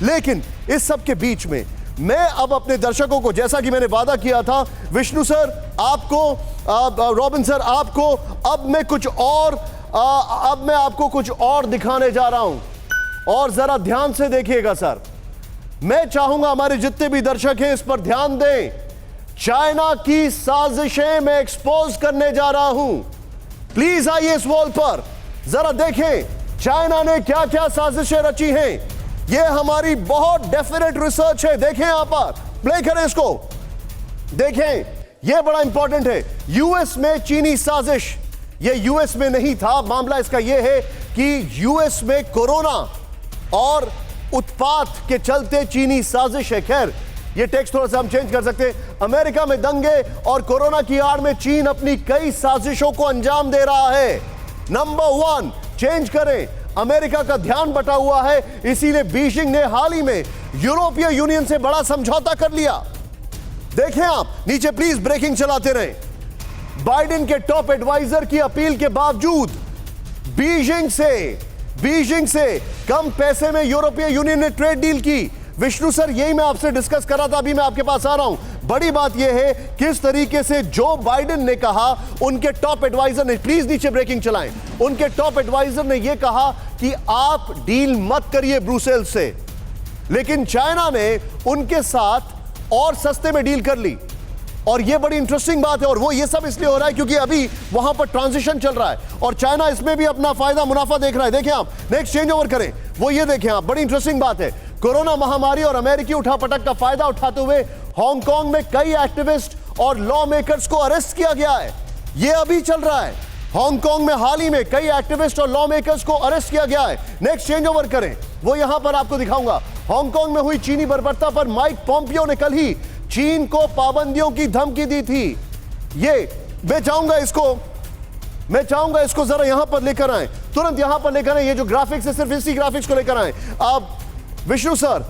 लेकिन इस सब के बीच में मैं अब अपने दर्शकों को, जैसा कि मैंने वादा किया था, विष्णु सर आपको, रॉबिन सर आपको, अब मैं आपको कुछ और दिखाने जा रहा हूं और जरा ध्यान से देखिएगा सर। मैं चाहूंगा हमारे जितने भी दर्शक हैं इस पर ध्यान दें। चाइना की साजिशें मैं एक्सपोज करने जा रहा हूं। प्लीज आइए इस वॉल पर, जरा देखें चाइना ने क्या क्या साजिशें रची हैं। यह हमारी बहुत डेफिनेट रिसर्च है। देखें यहां पर, प्ले करें इसको, देखें यह बड़ा इंपॉर्टेंट है। यूएस में चीनी साजिश, यह यूएस में नहीं था। मामला इसका यह है कि यूएस में कोरोना और उत्पात के चलते चीनी साजिश है। खैर ये टेक्स्ट थोड़ा सा हम चेंज कर सकते हैं। अमेरिका में दंगे और कोरोना की आड़ में चीन अपनी कई साजिशों को अंजाम दे रहा है। नंबर 1 चेंज करें, अमेरिका का ध्यान बटा हुआ है, इसीलिए बीजिंग ने हाल ही में यूरोपीय यूनियन से बड़ा समझौता कर लिया। देखें आप नीचे, प्लीज ब्रेकिंग चलाते रहें। बाइडेन के टॉप एडवाइजर की अपील के बावजूद बीजिंग से कम पैसे में यूरोपीय यूनियन ने ट्रेड डील की। विष्णु सर यही मैं आपसे डिस्कस कर रहा था, अभी मैं आपके पास आ रहा हूं। बड़ी बात यह है किस तरीके से जो बाइडेन ने कहा, उनके टॉप एडवाइजर ने, प्लीज नीचे ब्रेकिंग चलाएं, उनके टॉप एडवाइजर ने यह कहा कि आप डील मत करिए ब्रुसेल से, लेकिन चाइना ने उनके साथ और सस्ते में डील कर ली। और यह बड़ी इंटरेस्टिंग बात है, और वो ये सब इसलिए हो रहा है क्योंकि अभी वहां पर ट्रांजिशन चल रहा है और चाइना इसमें भी अपना फायदा मुनाफा देख रहा है। देखें आप, नेक्स्ट चेंज ओवर करें, वो ये देखें आप, बड़ी इंटरेस्टिंग बात है। कोरोना महामारी और अमेरिकी उठापटक का फायदा उठाते हुए हांगकांग में कई एक्टिविस्ट और लॉ मेकर्स को अरेस्ट किया गया है। यह अभी चल रहा है। हांगकांग में हाल ही में कई एक्टिविस्ट और लॉ मेकर्स को अरेस्ट किया गया है। नेक्स्ट चेंज ओवर करें, वो यहां पर आपको दिखाऊंगा। हांगकांग में हुई चीनी बर्बरता पर माइक पोम्पियो ने कल ही चीन को पाबंदियों की धमकी दी थी। ये मैं चाहूंगा इसको जरा यहां पर लेकर आए, तुरंत यहां पर लेकर आए। ये जो ग्राफिक्स है सिर्फ इसी ग्राफिक्स को लेकर आए। आप विष्णु सर,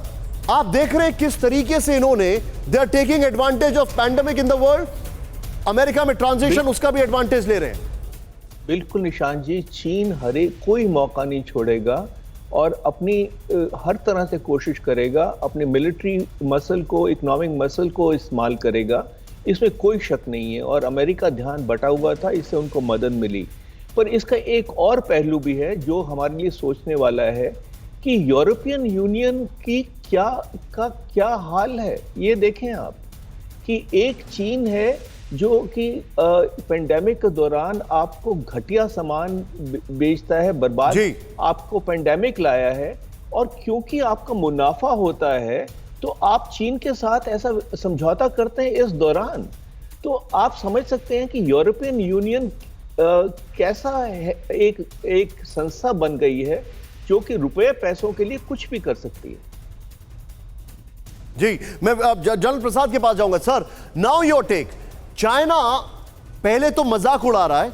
आप देख रहे हैं किस तरीके से इन्होंने, they are taking advantage of pandemic in the world. America में ट्रांजिशन, उसका भी एडवांटेज ले रहे हैं। बिल्कुल निशान जी, चीन कोई मौका नहीं छोड़ेगा और अपनी हर तरह से कोशिश करेगा, अपने मिलिट्री मसल को, इकोनॉमिक मसल को इस्तेमाल करेगा, इसमें कोई शक नहीं है। और अमेरिका ध्यान बटा हुआ था, इससे उनको मदद मिली। पर इसका एक और पहलू भी है जो हमारे लिए सोचने वाला है कि यूरोपियन यूनियन की क्या हाल है। ये देखें आप कि एक चीन है जो कि पेंडेमिक के दौरान आपको घटिया सामान बेचता है, बर्बाद, आपको पेंडेमिक लाया है, और क्योंकि आपका मुनाफा होता है तो आप चीन के साथ ऐसा समझौता करते हैं इस दौरान। तो आप समझ सकते हैं कि यूरोपियन यूनियन कैसा है, एक संस्था बन गई है जो कि रुपए पैसों के लिए कुछ भी कर सकती है। जी, मैं जनरल प्रसाद के पास जाऊंगा। Sir, now your take. China पहले तो मजाक उड़ा रहा है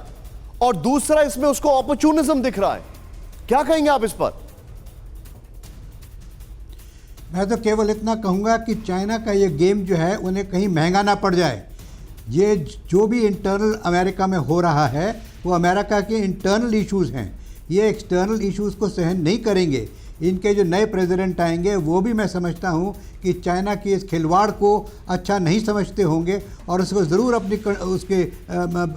और दूसरा इसमें उसको अपॉर्चुनिज्म दिख रहा है, क्या कहेंगे आप इस पर? मैं तो केवल इतना कहूंगा कि चाइना का ये गेम जो है उन्हें कहीं महंगा ना पड़ जाए। ये जो भी इंटरनल अमेरिका में हो रहा है वो अमेरिका के इंटरनल इश्यूज हैं, ये एक्सटर्नल इश्यूज को सहन नहीं करेंगे। इनके जो नए प्रेसिडेंट आएंगे वो भी मैं समझता हूँ कि चाइना की इस खिलवाड़ को अच्छा नहीं समझते होंगे और उसको ज़रूर अपनी उसके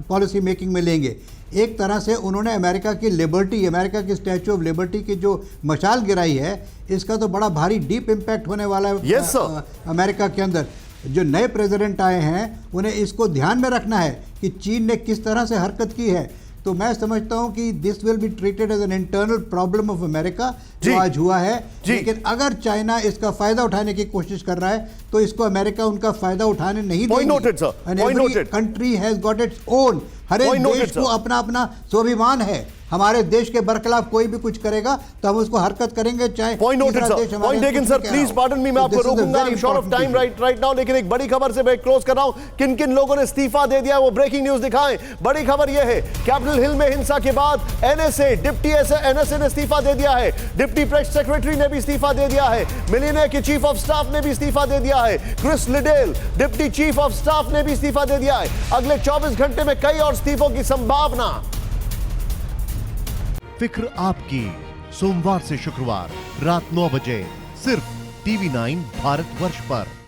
पॉलिसी मेकिंग में लेंगे। एक तरह से उन्होंने अमेरिका की लिबर्टी, अमेरिका की स्टैचू ऑफ लिबर्टी की जो मशाल गिराई है, इसका तो बड़ा भारी डीप इम्पैक्ट होने वाला है अमेरिका के अंदर। जो नए प्रेसिडेंट आए हैं उन्हें इसको ध्यान में रखना है कि चीन ने किस तरह से हरकत की है। तो मैं समझता हूं कि this will be treated as an internal problem of America जो आज हुआ है। लेकिन अगर चाइना इसका फायदा उठाने की कोशिश कर रहा है तो इसको अमेरिका उनका फायदा उठाने नहीं देगी। Country has got its own, हर एक देश को अपना अपना स्वाभिमान है। हमारे देश के बरखिलाफ कोई भी कुछ करेगा तो हम उसको हरकत करेंगे, चाहे point taken sir. Please pardon me, मैं आपको रोकूंगा, I am short of time right now. लेकिन एक बड़ी खबर से मैं क्लोज कर रहा हूं। किन किन लोगों ने इस्तीफा दे दिया वो ब्रेकिंग न्यूज दिखाएं। बड़ी खबर यह है, कैपिटल हिल में हिंसा के बाद एनएसए, डिप्टी एनएसए ने इस्तीफा दे दिया है। डिप्टी प्रेस सेक्रेटरी ने भी इस्तीफा दे दिया है। मिलियनेयर के चीफ ऑफ स्टाफ ने भी इस्तीफा दे दिया है। Chris Liddell, deputy chief of staff ने भी इस्तीफा दे दिया है। अगले 24 घंटे में कई और इस्तीफों की संभावना। फिक्र आपकी, सोमवार से शुक्रवार रात 9 बजे सिर्फ टीवी 9 भारतवर्ष पर।